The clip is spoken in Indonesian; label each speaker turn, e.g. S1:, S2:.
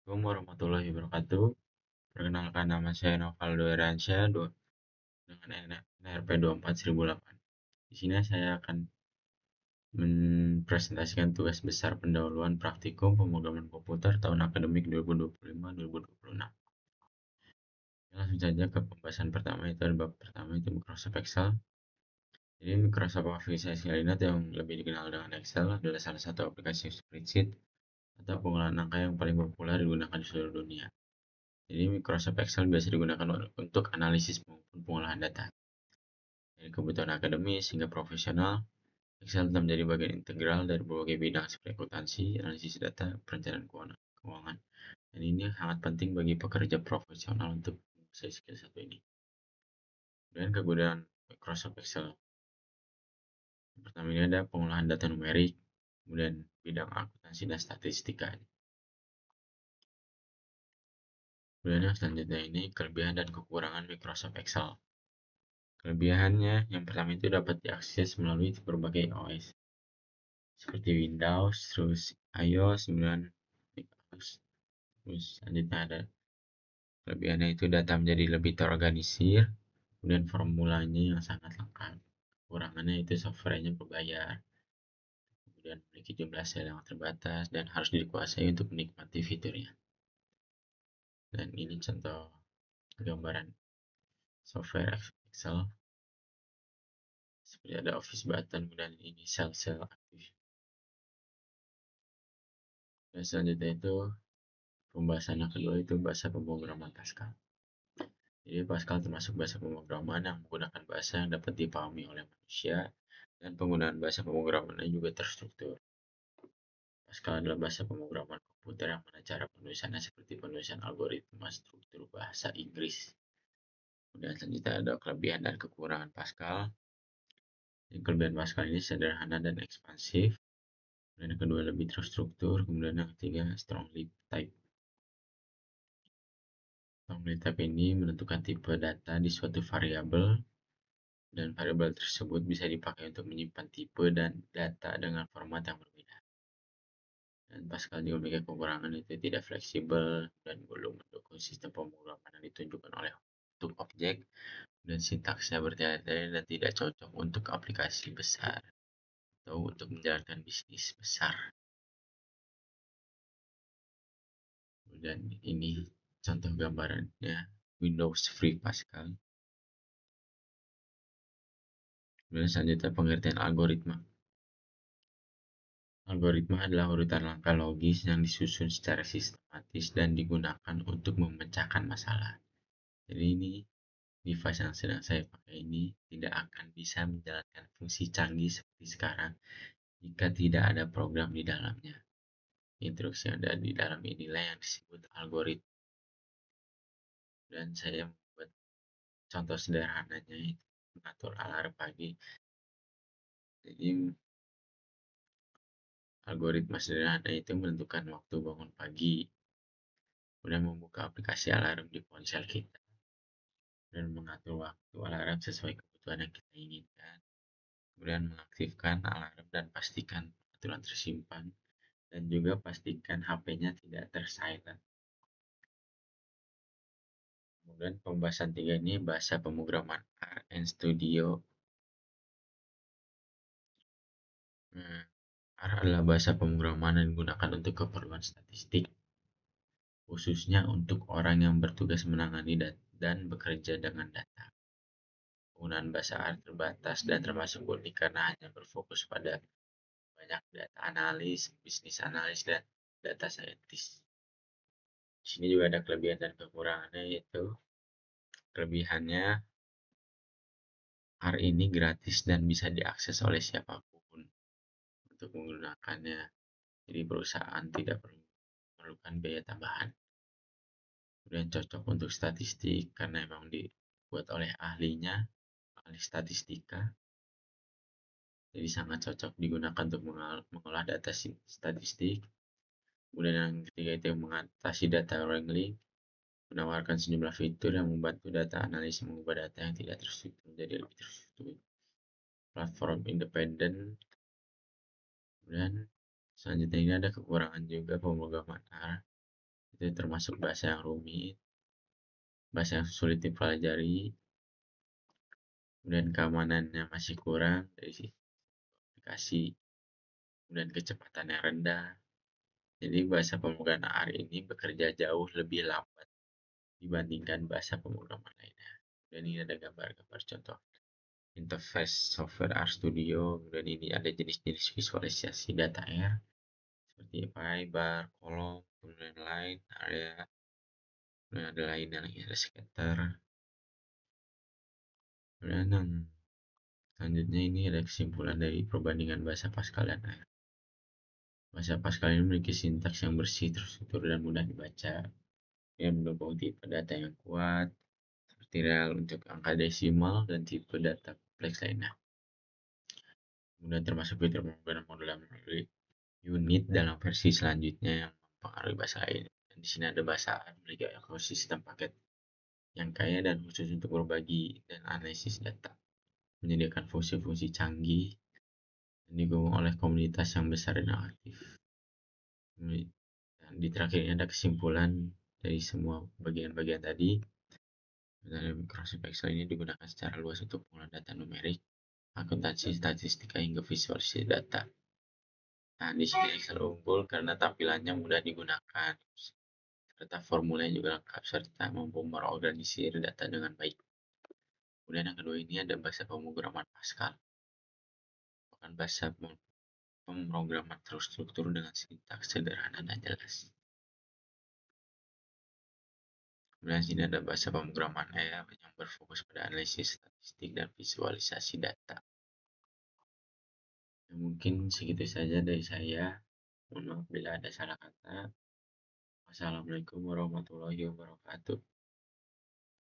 S1: Assalamualaikum warahmatullahi wabarakatuh. Perkenalkan nama saya Novaldo Eransyah dengan NRP 24008. Di sini saya akan mempresentasikan tugas besar pendahuluan praktikum pemrograman komputer tahun akademik 2025-2026. Langsung saja ke pembahasan pertama, itu adalah bab pertama, itu Microsoft Excel. Jadi Microsoft Office Escalinat yang lebih dikenal dengan Excel adalah salah satu aplikasi spreadsheet atau pengolahan angka yang paling populer digunakan di seluruh dunia. Jadi Microsoft Excel biasa digunakan untuk analisis maupun pengolahan data. Dari kebutuhan akademis hingga profesional, Excel telah menjadi bagian integral dari berbagai bidang seperti akuntansi, analisis data, perencanaan keuangan. Dan ini sangat penting bagi pekerja profesional untuk menguasai skill satu ini. Kemudian kegunaan Microsoft Excel. Yang pertama ini ada pengolahan data numerik, kemudian bidang akuntansi dan statistika. Kemudian yang selanjutnya ini kelebihan dan kekurangan Microsoft Excel. Kelebihannya, yang pertama itu dapat diakses melalui berbagai OS seperti Windows, terus iOS, kemudian Windows. Terus selanjutnya ada kelebihannya itu data menjadi lebih terorganisir, kemudian formulanya yang sangat lengkap. Kekurangannya itu softwarenya berbayar, kemudian memiliki jumlah sel yang terbatas dan harus dikuasai untuk menikmati fiturnya. Dan ini contoh gambaran software Excel seperti ada office button, kemudian ini sel-sel aktif. Dan selanjutnya itu pembahasan yang kedua itu bahasa pemrograman Pascal. Jadi Pascal termasuk bahasa pemrograman yang menggunakan bahasa yang dapat dipahami oleh manusia, dan penggunaan bahasa pemrogramannya juga terstruktur. Pascal adalah bahasa pemrograman komputer yang mana cara penulisannya seperti penulisan algoritma struktur bahasa Inggris. Kemudian selanjutnya ada kelebihan dan kekurangan Pascal. Yang kelebihan Pascal ini sederhana dan ekspansif. Kemudian yang kedua lebih terstruktur. Kemudian yang ketiga strongly type. Strongly type ini menentukan tipe data di suatu variabel, dan variabel tersebut bisa dipakai untuk menyimpan tipe dan data dengan format yang berbeda. Dan Pascal juga memiliki kekurangan, itu tidak fleksibel dan belum mendukung sistem pemrograman yang ditunjukkan oleh untuk objek, dan sintaksnya bertele-tele dan tidak cocok untuk aplikasi besar atau untuk menjalankan bisnis besar. Dan ini contoh gambarannya Windows Free Pascal. Kemudian selanjutnya pengertian algoritma. Algoritma adalah urutan langkah logis yang disusun secara sistematis dan digunakan untuk memecahkan masalah. Jadi ini device yang sedang saya pakai ini tidak akan bisa menjalankan fungsi canggih seperti sekarang jika tidak ada program di dalamnya. Instruksi yang ada di dalam inilah yang disebut algoritma. Dan saya membuat contoh sederhananya itu mengatur alarm pagi. Jadi algoritma sederhana itu menentukan waktu bangun pagi, kemudian membuka aplikasi alarm di ponsel kita, dan mengatur waktu alarm sesuai kebutuhan yang kita inginkan, kemudian mengaktifkan alarm dan pastikan aturan tersimpan, dan juga pastikan HP-nya tidak tersilent. Kemudian pembahasan 3 ini bahasa pemrograman RN Studio. R adalah bahasa pemrograman yang digunakan untuk keperluan statistik, khususnya untuk orang yang bertugas menangani dan bekerja dengan data. Penggunaan bahasa R terbatas dan termasuk unik karena hanya berfokus pada banyak data analis, bisnis analis, dan data scientist. Di sini juga ada kelebihan dan kekurangannya, yaitu kelebihannya R ini gratis dan bisa diakses oleh siapapun untuk menggunakannya. Jadi perusahaan tidak memerlukan biaya tambahan. Kemudian cocok untuk statistik karena memang dibuat oleh ahlinya, ahli statistika. Jadi sangat cocok digunakan untuk mengolah data statistik. Kemudian yang ketiga itu mengatasi data wrangling, menawarkan sejumlah fitur yang membantu data analis mengubah data yang tidak terstruktur menjadi lebih terstruktur. Platform independen. Kemudian selanjutnya ini ada kekurangan juga pemrograman R. Itu termasuk bahasa yang rumit, bahasa yang sulit dipelajari, kemudian keamanannya masih kurang dari sisi aplikasi, kemudian kecepatan yang rendah. Jadi bahasa pemrograman R ini bekerja jauh lebih lambat dibandingkan bahasa pemrograman lainnya. Dan ini ada gambar-gambar contoh interface software RStudio. Dan ini ada jenis-jenis visualisasi data R seperti pie, bar, kolom, kemudian line, area, kemudian ada lainnya lagi, ada scatter. Kemudian yang selanjutnya ini ada kesimpulan dari perbandingan bahasa Pascal dan R. Bahasa Pascal ini memiliki sintaks yang bersih, terstruktur, dan mudah dibaca. Dia mendukung tipe data yang kuat, seperti real untuk angka desimal dan tipe data kompleks lainnya. Kemudian termasuk fitur pemrograman modular melalui unit dalam versi selanjutnya yang mempengaruhi bahasa lain. Dan di sini ada bahasa memiliki ekosistem paket yang kaya dan khusus untuk berbagi dan analisis data, menyediakan fungsi-fungsi canggih, dan didukung oleh komunitas yang besar dan aktif. Dan di terakhirnya ada kesimpulan dari semua bagian-bagian tadi. Microsoft Excel ini digunakan secara luas untuk pengolahan data numerik, akuntansi, statistika, hingga visualisasi data. Nah, di sini Excel unggul karena tampilannya mudah digunakan, serta formulanya juga lengkap, serta mampu mengorganisir data dengan baik. Kemudian yang kedua ini ada bahasa pemrograman Pascal, bukan bahasa pemrograman terstruktur dengan sintaks sederhana dan jelas. Kemudian sini ada bahasa pemrograman R yang berfokus pada analisis statistik dan visualisasi data. Ya, mungkin segitu saja dari saya. Mohon maaf bila ada salah kata. Wassalamualaikum warahmatullahi wabarakatuh.